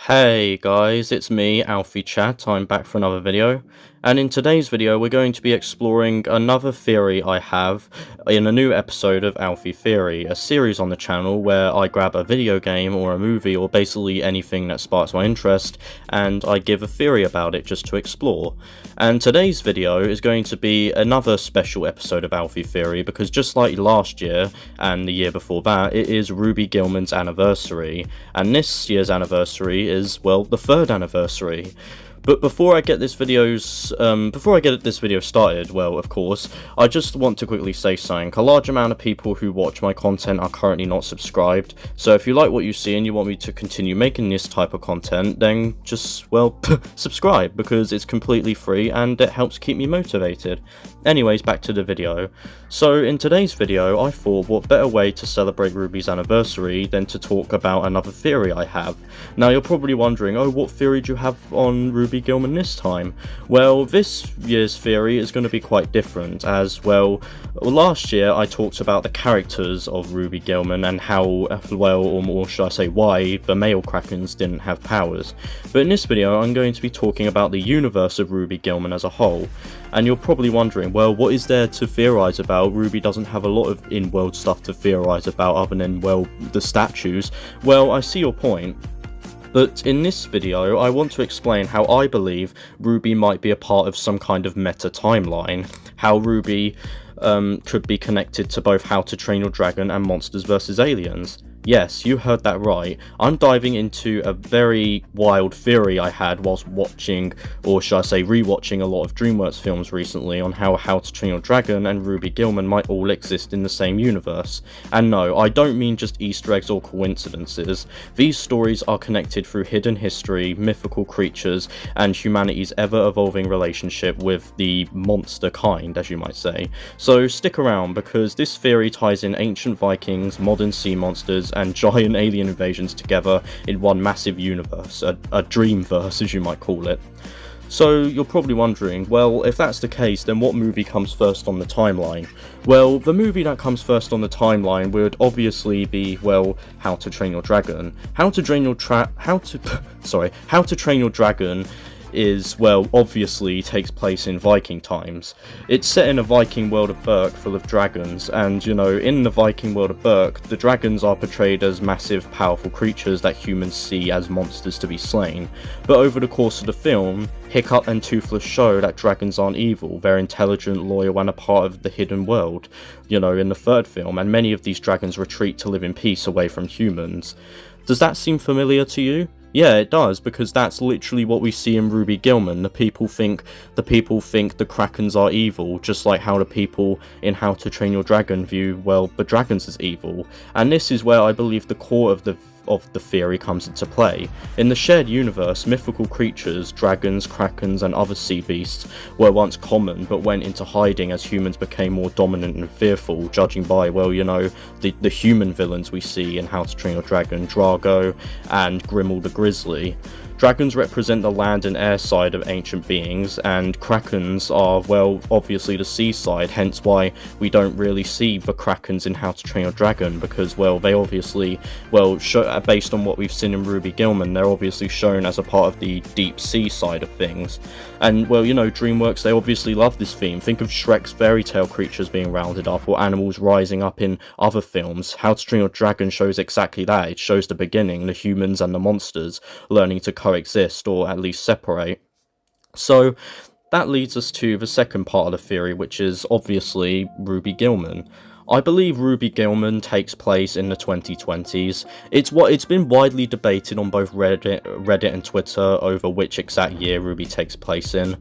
Hey guys, it's me, Alfie Chat. I'm back for another video, and in today's video we're going to be exploring another theory I have in a new episode of Alfie Theory, a series on the channel where I grab a video game or a movie or basically anything that sparks my interest and I give a theory about it just to explore. And today's video is going to be another special episode of Alfie Theory because just like last year and the year before that, it is Ruby Gillman's anniversary, and this year's anniversary is, well, the 3rd anniversary. But before I get this video started, well, of course, I just want to quickly say something. A large amount of people who watch my content are currently not subscribed, so if you like what you see and you want me to continue making this type of content, then just, well, subscribe, because it's completely free and it helps keep me motivated. Anyways, back to the video. So in today's video, I thought what better way to celebrate Ruby's anniversary than to talk about another theory I have. Now you're probably wondering, oh, what theory do you have on Ruby Gillman this time? Well, this year's theory is going to be quite different, as well, last year I talked about the characters of Ruby Gillman and how, well, or more should I say why, the male Krakens didn't have powers. But in this video I'm going to be talking about the universe of Ruby Gillman as a whole. And you're probably wondering, well, what is there to theorize about? Ruby doesn't have a lot of in-world stuff to theorize about other than, well, the statues. Well, I see your point. But in this video, I want to explain how I believe Ruby might be a part of some kind of meta timeline. How Ruby could be connected to both How to Train Your Dragon and Monsters vs. Aliens. Yes, you heard that right. I'm diving into a very wild theory I had whilst watching, or should I say rewatching, a lot of DreamWorks films recently on how How to Train Your Dragon and Ruby Gillman might all exist in the same universe. And no, I don't mean just Easter eggs or coincidences. These stories are connected through hidden history, mythical creatures, and humanity's ever-evolving relationship with the monster kind, as you might say. So stick around, because this theory ties in ancient Vikings, modern sea monsters, and giant alien invasions together in one massive universe, a dreamverse as you might call it. So you're probably wondering, well, if that's the case, then what movie comes first on the timeline? Well, the movie that comes first on the timeline would obviously be, well, How to Train Your Dragon. How to Train Your Dragon is, well, obviously takes place in Viking times. It's set in a Viking world of Berk full of dragons, and, you know, in the Viking world of Berk, the dragons are portrayed as massive, powerful creatures that humans see as monsters to be slain. But over the course of the film, Hiccup and Toothless show that dragons aren't evil, they're intelligent, loyal, and a part of the hidden world, you know, in the 3rd film, and many of these dragons retreat to live in peace away from humans. Does that seem familiar to you? Yeah, it does, because that's literally what we see in Ruby Gillman. The people think the Krakens are evil, just like how the people in How to Train Your Dragon view, well, the dragons as evil. And this is where I believe the core of the theory comes into play. In the shared universe, mythical creatures, dragons, krakens, and other sea beasts were once common, but went into hiding as humans became more dominant and fearful, judging by, well, you know, the human villains we see in How to Train Your Dragon, Drago and Grimmel the Grizzly. Dragons represent the land and air side of ancient beings, and Krakens are, well, obviously the seaside, hence why we don't really see the Krakens in How to Train Your Dragon, because, well, they obviously, well, based on what we've seen in Ruby Gillman, they're obviously shown as a part of the deep sea side of things. And, well, you know, DreamWorks, they obviously love this theme. Think of Shrek's fairy tale creatures being rounded up, or animals rising up in other films. How to Train Your Dragon shows exactly that. It shows the beginning, the humans and the monsters learning to coexist, or at least separate. So that leads us to the second part of the theory, which is obviously Ruby Gillman. I believe Ruby Gillman takes place in the 2020s. It's been widely debated on both Reddit and Twitter over which exact year Ruby takes place in.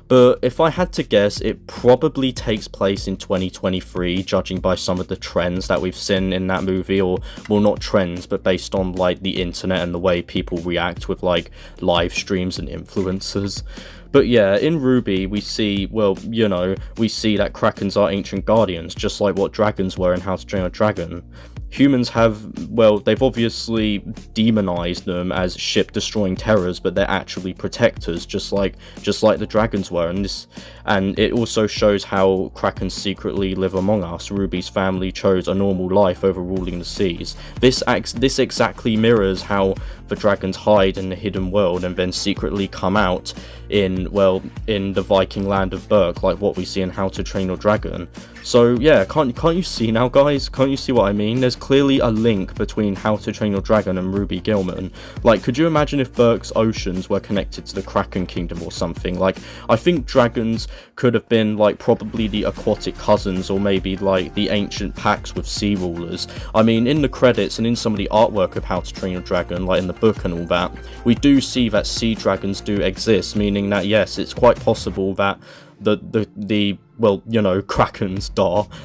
But if I had to guess, it probably takes place in 2023, judging by some of the trends that we've seen in that movie, or, well, not trends, but based on, like, the internet and the way people react with, like, live streams and influencers. But yeah, in Ruby, we see, well, you know, we see that Krakens are ancient guardians, just like what dragons were in How to Train Your Dragon. Humans have, well, they've obviously demonized them as ship-destroying terrors, but they're actually protectors, just like the dragons were. And it also shows how Krakens secretly live among us. Ruby's family chose a normal life over ruling the seas. This exactly mirrors how the dragons hide in the hidden world and then secretly come out in, well, in the Viking land of Berk, like what we see in How to Train Your Dragon. So yeah, can't you see now, guys? Can't you see what I mean? There's clearly a link between How to Train Your Dragon and Ruby Gillman. Like, could you imagine if Berk's oceans were connected to the Kraken kingdom or something? Like, I think dragons could have been like probably the aquatic cousins, or maybe like the ancient packs with sea rulers. I mean, in the credits and in some of the artwork of How to Train Your Dragon, like in the book and all that, we do see that sea dragons do exist, meaning that yes, it's quite possible that the well, you know, Krakens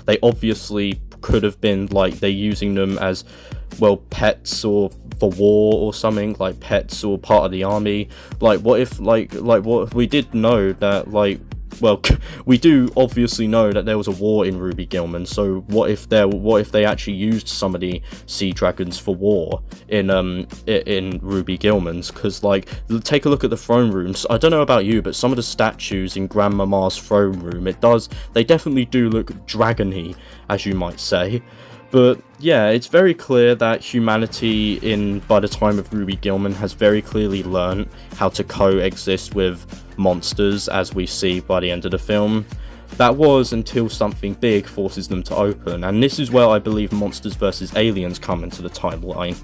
they obviously could have been like they're using them as, well, pets or for war or something, like pets or part of the army. Like, what if like what we did know that, like, well, we do obviously know that there was a war in Ruby Gillman, so what if they actually used some of the sea dragons for war in Ruby Gillman's? Because, like, take a look at the throne rooms. I don't know about you, but some of the statues in Grandmama's throne room, they definitely do look dragony, as you might say. But yeah, it's very clear that humanity by the time of Ruby Gillman has very clearly learned how to coexist with monsters, as we see by the end of the film. That was until something big forces them to open, and this is where I believe Monsters vs. Aliens come into the timeline.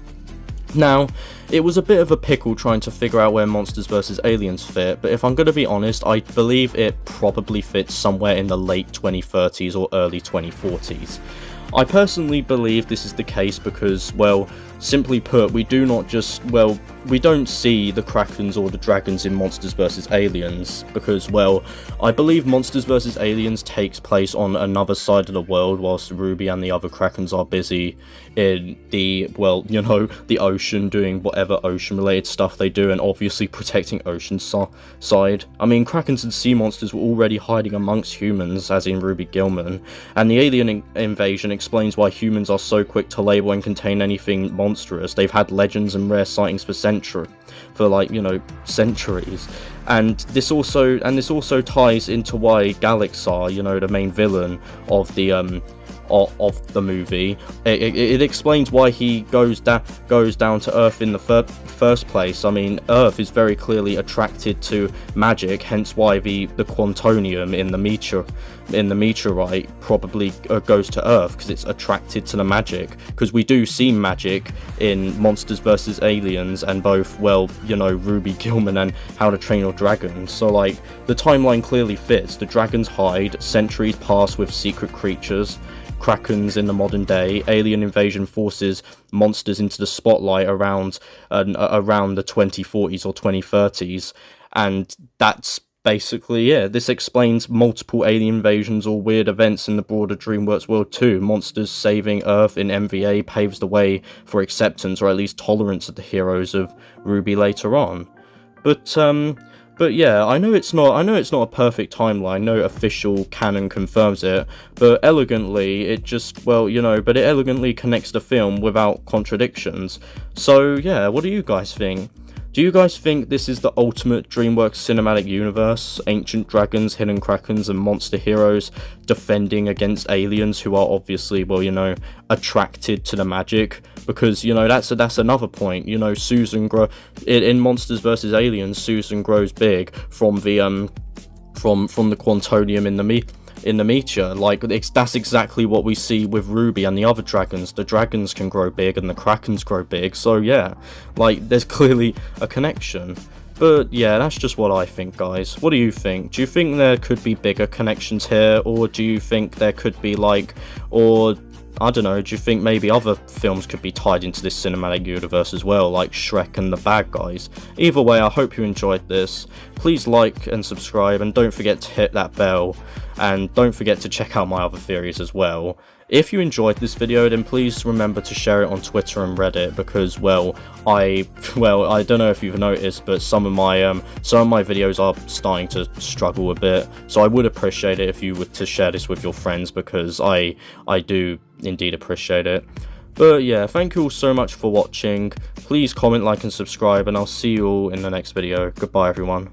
Now, it was a bit of a pickle trying to figure out where Monsters vs. Aliens fit, but if I'm going to be honest, I believe it probably fits somewhere in the late 2030s or early 2040s. I personally believe this is the case because, well, simply put, we don't see the Krakens or the dragons in Monsters vs. Aliens because, well, I believe Monsters vs. Aliens takes place on another side of the world whilst Ruby and the other Krakens are busy in the, well, you know, the ocean, doing whatever ocean-related stuff they do, and obviously protecting Oceanside. I mean, Krakens and sea monsters were already hiding amongst humans, as in Ruby Gillman, and the alien invasion explains why humans are so quick to label and contain anything monstrous. They've had legends and rare sightings for centuries, and this also ties into why Galaxar, you know, the main villain of the movie, it explains why he goes down to Earth in the first place. I mean, Earth is very clearly attracted to magic, hence why the quantonium in the meteorite probably goes to Earth, because it's attracted to the magic. Because we do see magic in Monsters vs. Aliens and both, well, you know, Ruby Gillman and How to Train Your Dragon. So, like, the timeline clearly fits. The dragons hide, centuries pass with secret creatures, Krakens in the modern day, alien invasion forces monsters into the spotlight around the 2040s or 2030s, and that's basically it. This explains multiple alien invasions or weird events in the broader DreamWorks world too. Monsters saving Earth in MVA paves the way for acceptance, or at least tolerance, of the heroes of Ruby later on. But yeah, I know it's not a perfect timeline, no official canon confirms it, but elegantly it elegantly connects the film without contradictions. So yeah, what do you guys think? Do you guys think this is the ultimate DreamWorks Cinematic Universe? Ancient dragons, hidden krakens, and monster heroes defending against aliens who are obviously, well, you know, attracted to the magic? Because, you know, that's another point. You know, in Monsters vs. Aliens, Susan grows big from the quantonium in the meteor. Like, that's exactly what we see with Ruby and the other dragons. The dragons can grow big and the krakens grow big, so yeah, like, there's clearly a connection. But yeah, that's just what I think, guys. What do you think? Do you think there could be bigger connections here, or do you think there could be, like, or I don't know, do you think maybe other films could be tied into this cinematic universe as well, like Shrek and the Bad Guys? Either way, I hope you enjoyed this. Please like and subscribe, and don't forget to hit that bell, and don't forget to check out my other theories as well. If you enjoyed this video, then please remember to share it on Twitter and Reddit, because, well, I don't know if you've noticed, but some of my videos are starting to struggle a bit, so I would appreciate it if you were to share this with your friends, because I do indeed appreciate it. But yeah, thank you all so much for watching. Please comment, like, and subscribe, and I'll see you all in the next video. Goodbye, everyone.